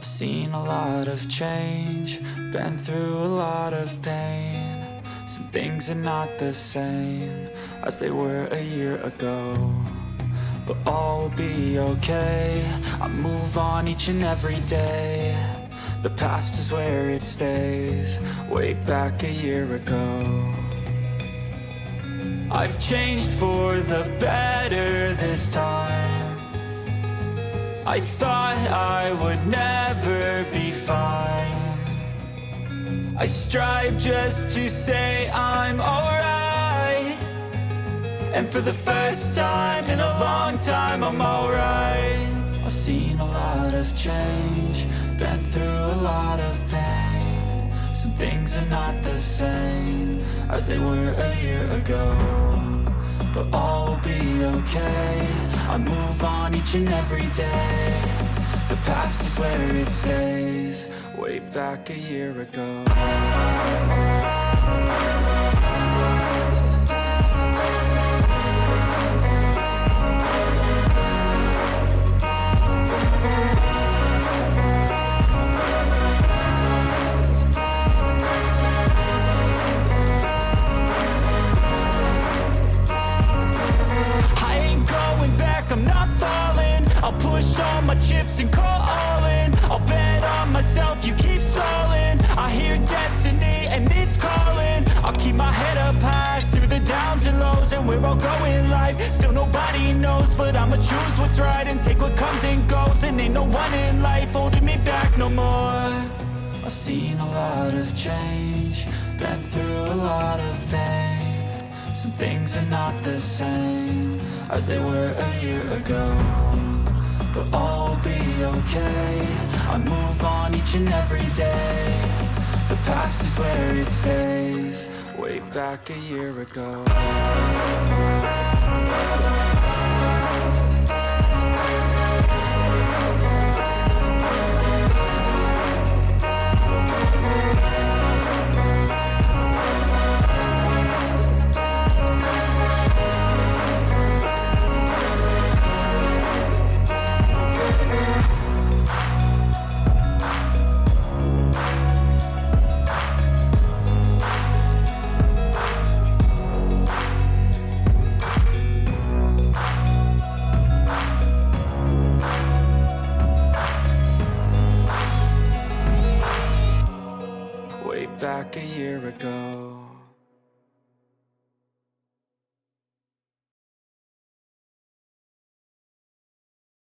I've seen a lot of change, been through a lot of pain. Some things are not the same as they were a year ago, but all will be okay. I move on each and every day. The past is where it stays, way back a year ago. I've changed for the better this time. I thought I would never be fine. I strive just to say I'm alright, and for the first time in a long time I'm alright. I've seen a lot of change, been through a lot of pain. Some things are not the same as they were a year ago, but all will be okay. I move on each and every day. The past is where it stays, way back a year ago. I'm not falling, I'll push all my chips and call all in. I'll bet on myself, you keep stalling. I hear destiny and it's calling. I'll keep my head up high through the downs and lows, and we're all going life. Still nobody knows, but I'ma choose what's right and take what comes and goes. And ain't no one in life holding me back no more. I've seen a lot of change, been through a lot of pain. Some things are not the same as they were a year ago, but all will be okay. I move on each and every day. The past is where it stays, way back a year ago. Back a year ago.